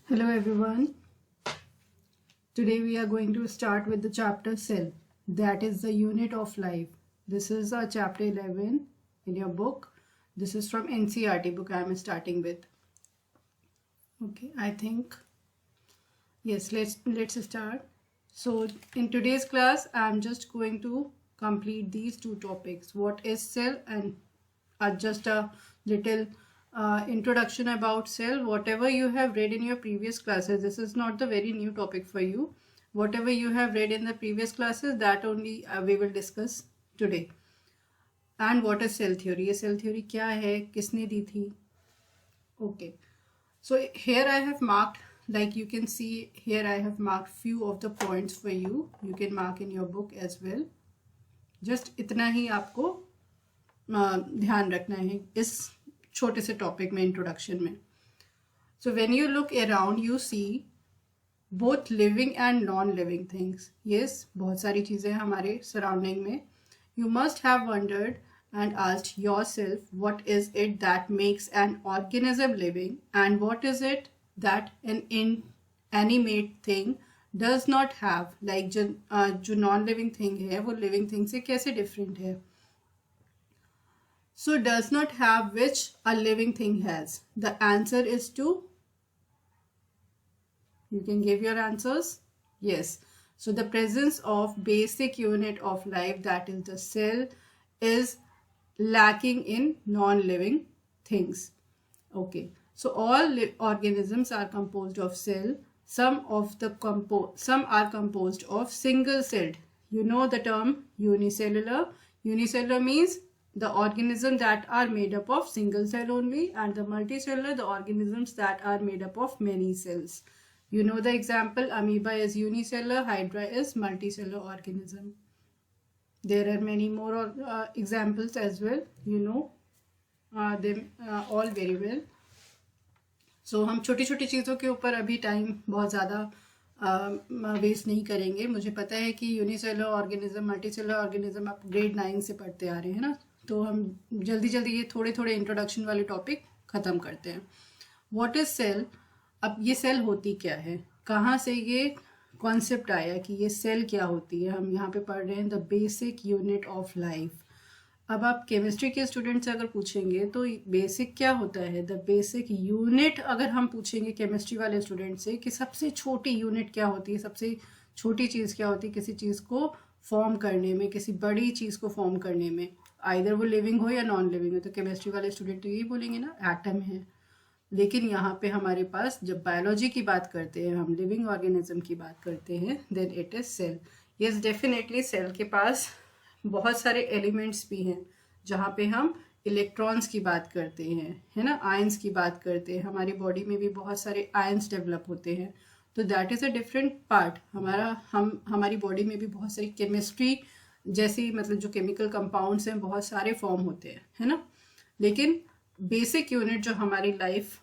Hello everyone. Today we are going to start with the chapter cell, that is the unit of life. This is chapter 11 in your book. This is from NCERT book I am starting with. Okay, I think yes, let's start. So in today's class I am just going to complete these two topics. What is cell and just a little introduction about cell. Whatever you have read in your previous classes, this is not the very new topic for you. Whatever you have read in the previous classes, that only we will discuss today. And what is cell theory? ये cell theory क्या है, किसने दी थी? Okay, so here I have marked, like you can see here I have marked few of the points for you. You can mark in your book as well. Just इतना ही आपको ध्यान रखना है इस छोटे से टॉपिक में, इंट्रोडक्शन में. So when you look around you see both living and non living things. Yes, बहुत सारी चीज़ें हमारे सराउंडिंग में. You must have wondered and asked yourself, what is it that makes an organism living and what is it that an inanimate thing does not have? Like जो non living thing है वो living thing से कैसे different है? So does not have which a living thing has. The answer is 2. You can give your answers. Yes. So the presence of basic unit of life, that is the cell, is lacking in non-living things. Okay. So all organisms are composed of cell. Some are composed of single-celled. You know the term unicellular. Unicellular means the organisms that are made up of single cell only, and the multicellular, the organisms that are made up of many cells. You know the example, amoeba is unicellular, hydra is multicellular organism. There are many more examples as well. You know them all very well. So हम छोटी छोटी चीज़ों के ऊपर अभी time बहुत ज़्यादा waste नहीं करेंगे. मुझे पता है कि यूनिसेलुलर ऑर्गेनिज्म, मल्टीसेलुलर ऑर्गेनिज्म आप ग्रेड 9 से पढ़ते आ रहे हैं ना, तो हम जल्दी जल्दी ये थोड़े थोड़े इंट्रोडक्शन वाले टॉपिक ख़त्म करते हैं. What is cell? अब ये सेल होती क्या है, कहाँ से ये कॉन्सेप्ट आया कि ये सेल क्या होती है? हम यहाँ पे पढ़ रहे हैं the basic unit of life. अब आप केमिस्ट्री के स्टूडेंट से अगर पूछेंगे तो बेसिक क्या होता है, द बेसिक यूनिट, अगर हम पूछेंगे केमिस्ट्री वाले स्टूडेंट से कि सबसे छोटी यूनिट क्या होती है, सबसे छोटी चीज़ क्या होती है किसी चीज़ को फॉर्म करने में, किसी बड़ी चीज़ को फॉर्म करने में, आइदर वो लिविंग हो या नॉन लिविंग हो, तो केमिस्ट्री वाले स्टूडेंट तो यही बोलेंगे ना, एटम है. लेकिन यहाँ पे हमारे पास जब बायोलॉजी की बात करते हैं, हम लिविंग ऑर्गेनिज्म की बात करते हैं, then it is cell. Yes, definitely cell के पास बहुत सारे एलिमेंट्स भी हैं जहाँ पे हम इलेक्ट्रॉन्स की बात करते हैं, है ना, आयंस की बात करते हैं. हमारी बॉडी में भी बहुत सारे आयंस डेवलप होते हैं, तो that is a different part. हमारी बॉडी में भी बहुत सारी केमिस्ट्री जैसी, मतलब जो केमिकल कंपाउंड्स हैं, बहुत सारे फॉर्म होते हैं, है ना. लेकिन बेसिक यूनिट जो हमारी लाइफ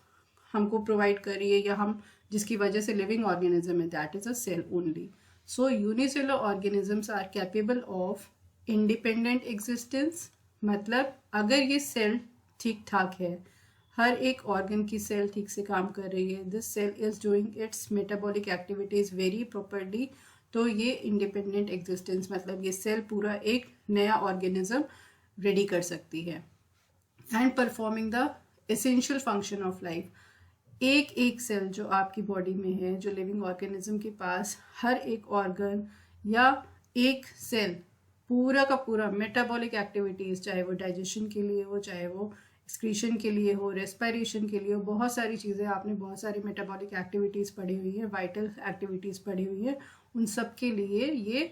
हमको प्रोवाइड कर रही है या हम जिसकी वजह से लिविंग ऑर्गेनिज्म है, that is a cell only. So unicellular organisms are capable of independent existence. मतलब अगर ये सेल ठीक ठाक है, हर एक ऑर्गन की सेल ठीक से काम कर रही है, this cell is doing its metabolic activities very properly, तो ये इंडिपेंडेंट एग्जिस्टेंस, मतलब ये सेल पूरा एक नया ऑर्गेनिज्म रेडी कर सकती है. And performing the essential function of life. एक एक सेल जो आपकी बॉडी में है, जो लिविंग ऑर्गेनिज्म के पास हर एक ऑर्गन या एक सेल पूरा का पूरा मेटाबॉलिक एक्टिविटीज़, चाहे वो डाइजेशन के लिए हो, चाहे वो एक्सक्रीशन के लिए हो, रेस्पिरेशन के लिए हो, बहुत सारी चीज़ें, आपने बहुत सारी मेटाबॉलिक एक्टिविटीज़ पढ़ी हुई है, वाइटल एक्टिविटीज़ पढ़ी हुई है, उन सब के लिए ये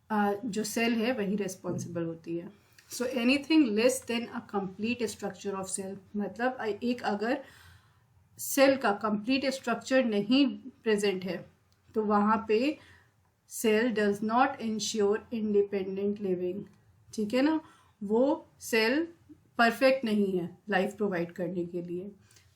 जो सेल है वही रिस्पॉन्सिबल होती है. So anything less than a complete structure of cell, मतलब एक अगर सेल का कंप्लीट स्ट्रक्चर नहीं प्रेजेंट है तो वहाँ पे cell does not ensure independent living. ठीक है ना, वो सेल परफेक्ट नहीं है लाइफ प्रोवाइड करने के लिए.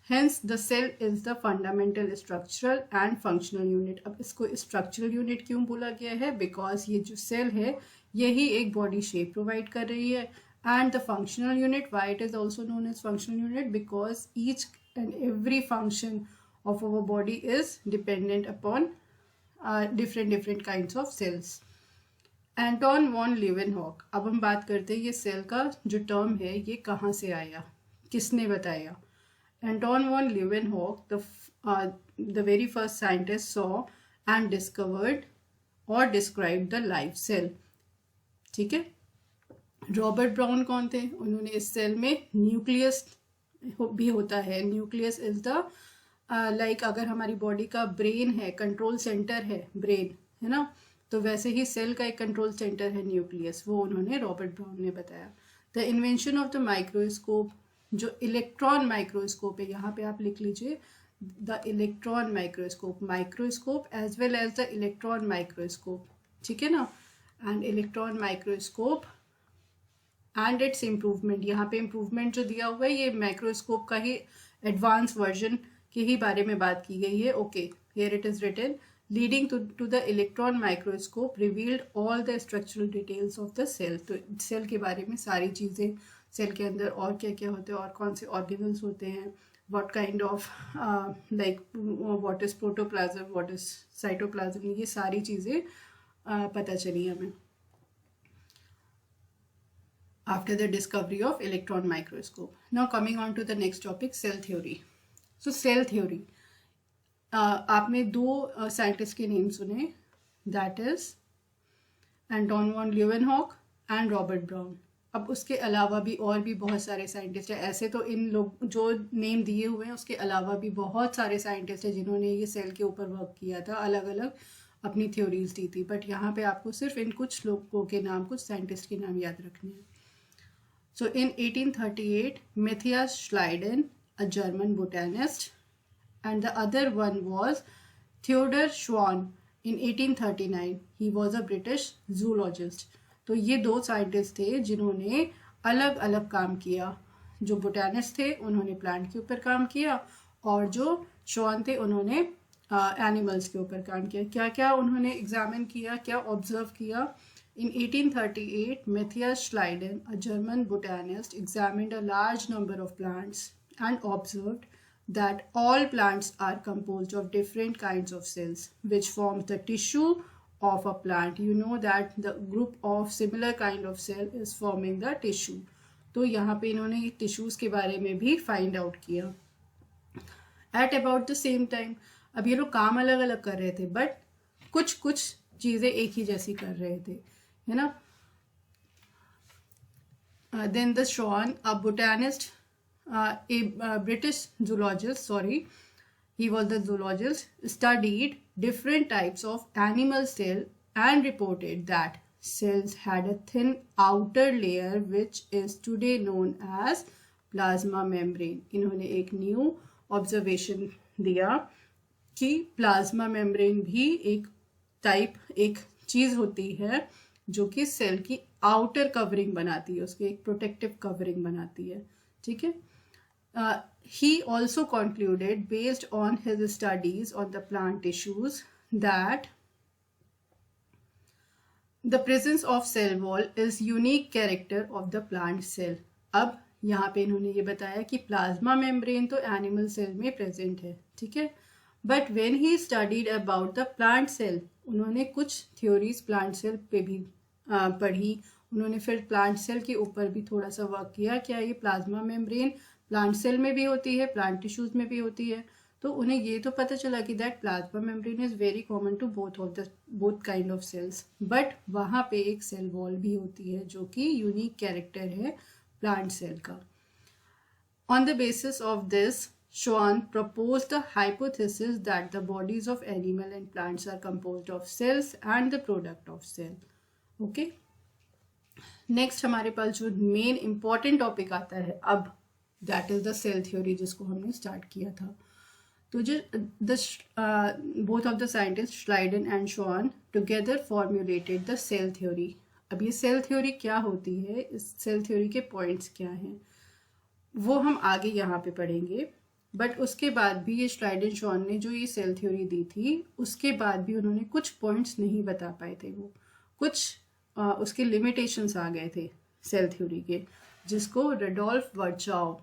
Hence the cell is the fundamental structural and functional unit. अब इसको स्ट्रक्चरल यूनिट क्यों बोला गया है? बिकॉज ये जो सेल है यही एक बॉडी शेप प्रोवाइड कर रही है. And the functional unit, why it is also known as functional unit, because each and every function of our body is dependent upon different kinds of cells. Anton van Leeuwenhoek. अब हम बात करते हैं ये cell का जो term है ये कहाँ से आया, किसने बताया. Anton van Leeuwenhoek the very first scientist saw and discovered or described the live cell. ठीक है. रॉबर्ट ब्राउन कौन थे, उन्होंने इस सेल में न्यूक्लियस भी होता है. न्यूक्लियस इज द लाइक अगर हमारी बॉडी का ब्रेन है, कंट्रोल सेंटर है ब्रेन, है ना, तो वैसे ही सेल का एक कंट्रोल सेंटर है न्यूक्लियस, वो उन्होंने रॉबर्ट ब्राउन ने बताया. The invention of the microscope, जो इलेक्ट्रॉन माइक्रोस्कोप है, यहाँ पे आप लिख लीजिए the electron microscope, microscope as well as the electron microscope, ठीक है ना. And electron microscope and its improvement, यहाँ पे इम्प्रूवमेंट जो दिया हुआ है ये माइक्रोस्कोप का ही एडवांस वर्जन के ही बारे में बात की गई है. Okay, here it is written leading to the electron microscope revealed all the structural details of the cell. तो सेल के बारे में सारी चीज़ें, सेल के अंदर और क्या क्या होते हैं और कौन से ऑर्गेनल्स होते हैं, what kind of like what is protoplasm, what is cytoplasm, ये सारी चीज़ें पता चली हमें after the discovery of electron microscope. Now coming on to the next topic, cell theory. So cell theory, आपने दो साइंटिस्ट के नेम सुने, that is Anton van Leeuwenhoek and Robert Brown. अब उसके अलावा भी और भी बहुत सारे साइंटिस्ट हैं. ऐसे तो इन लोग जो नेम दिए हुए हैं उसके अलावा भी बहुत सारे साइंटिस्ट हैं जिन्होंने ये सेल के ऊपर वर्क किया था, अलग अलग अपनी थ्योरीज दी थी. बट यहाँ पे आपको सिर्फ इन कुछ लोगों के नाम, कुछ साइंटिस्ट के नाम याद रखने हैं. So in 1838 Matthias Schleiden, a German botanist, and the other one was Theodor Schwann in 1839. He was a British zoologist. तो ये दो साइंटिस्ट थे जिन्होंने अलग अलग काम किया. जो बोटानिस्ट थे उन्होंने प्लांट के ऊपर काम किया और जो शॉन थे उन्होंने एनिमल्स के ऊपर काम किया. क्या क्या उन्होंने एग्जामिन किया, क्या ऑब्जर्व किया. In 1838, Matthias Schleiden, a German botanist, examined a large number of plants and observed that all plants are composed of different kinds of cells which forms the tissue of a plant. You know that the group of similar kind of cell is forming the tissue. तो यहाँ पे इन्होंने tissues के बारे में भी find out किया. At about the same time, अब ये लोग काम अलग अलग कर रहे थे बट कुछ कुछ चीज़ें एक ही जैसी कर रहे थे, है ना. Then the Schwann, a botanist, a British zoologist, he was the zoologist, studied different types of animal cell and reported that cells had a thin outer layer which is today known as plasma membrane. इन्होंने एक new observation दिया कि plasma membrane भी एक चीज़ होती है जो कि सेल की आउटर कवरिंग बनाती है, उसकी एक प्रोटेक्टिव कवरिंग बनाती है. ठीक है. He also concluded, based on his studies on the plant tissues, that the presence of cell wall is unique character of the plant cell. अब यहाँ पे इन्होंने ये बताया कि प्लाज्मा मेम्ब्रेन तो एनिमल सेल में प्रेजेंट है, ठीक है, but when he studied about the plant cell, उन्होंने कुछ थ्योरीज प्लांट सेल पे भी पढ़ी. उन्होंने फिर प्लांट सेल के ऊपर भी थोड़ा सा वर्क किया, क्या ये प्लाज्मा मेम्ब्रेन प्लांट सेल में भी होती है, प्लांट टिश्यूज में भी होती है. तो उन्हें ये तो पता चला कि that plasma membrane is very common to both kind of cells, but वहाँ पे एक सेल वॉल भी होती है जो कि यूनिक कैरेक्टर है प्लांट सेल का. On the basis of this, Schwann proposed the hypothesis that the bodies of animal and plants are composed of cells and the product of cell. Okay? Next हमारे पास जो main important topic आता है अब, that is the cell theory, जिसको हमने start किया था. तो जो both of the scientist Schleiden and Schwann together formulated the cell theory. अब ये सेल थ्योरी क्या होती है, इस सेल थ्योरी के पॉइंट्स क्या हैं, वो हम आगे यहाँ पे पढ़ेंगे. बट उसके बाद भी ये श्लाइडन शॉन ने जो ये सेल थ्योरी दी थी, उसके बाद भी उन्होंने कुछ पॉइंट्स नहीं बता पाए थे. वो कुछ उसके लिमिटेशंस आ गए थे सेल थ्योरी के, जिसको रेडोल्फ वर्चाओ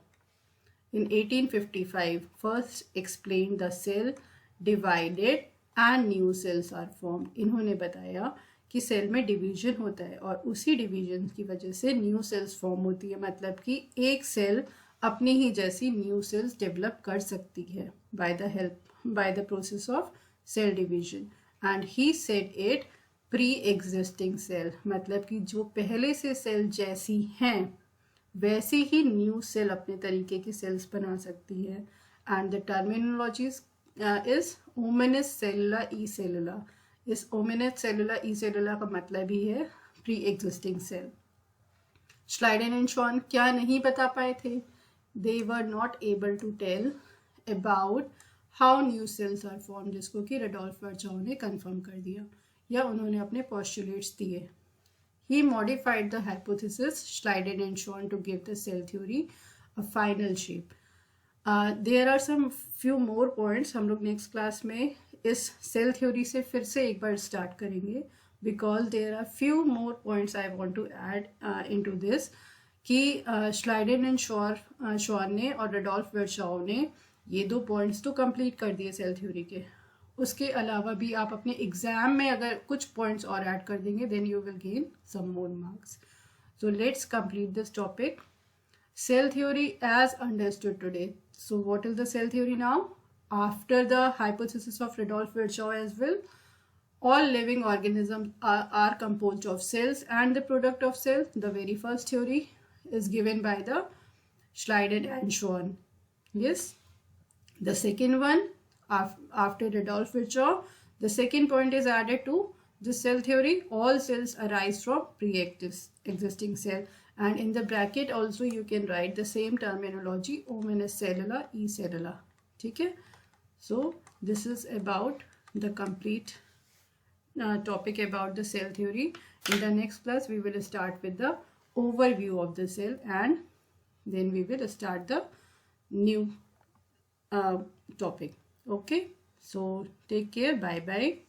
in 1855 first explained the cell divided and new cells are formed. इन्होंने बताया कि सेल में डिवीजन होता है और उसी डिवीजन की वजह से न्यू सेल्स फॉर्म होती है, मतलब कि एक सेल अपनी ही जैसी न्यू सेल्स डेवलप कर सकती है by the process of cell division. And he said it pre existing cell, मतलब कि जो पहले से सेल जैसी हैं वैसे ही न्यू सेल अपने तरीके की सेल्स बना सकती है. And the terminology is omnis cellula e cellula. इस ओमिनस सेलुला ई सेलुला का मतलब ही है pre existing cell. Schleiden and Schwann क्या नहीं बता पाए थे? They were not able to tell about how new cells are form, जिसको कि रेडोल्फ वर्चॉव ने कंफर्म कर दिया या उन्होंने अपने पोस्टुलेट्स दिए. He modified the hypothesis Schleiden and Schwann to give the cell theory a final shape. There are some few more points. हम लोग next class में इस cell theory से फिर से एक बार start करेंगे because there are few more points I want to add into this कि Schleiden and Schwann ने और Rudolf Virchow ने ये 2 points तो complete कर दिए cell theory के. उसके अलावा भी आप अपने एग्जाम में अगर कुछ पॉइंट्स और ऐड कर देंगे then you will gain some more marks. So let's complete this topic. Cell theory as understood today. So what is the cell theory now? After the hypothesis of Rudolf Virchow as well, all living organisms are composed of cells and the product of cells. The very first theory is given by the Schleiden and Schwann. Yes. The second one, after Rudolf Virchow, the second point is added to the cell theory. All cells arise from pre-existing cell, and in the bracket also you can write the same terminology, ominous cellula, e cellula. Okay, so this is about the complete topic about the cell theory. In the next class we will start with the overview of the cell and then we will start the new topic. Okay, so take care. Bye bye.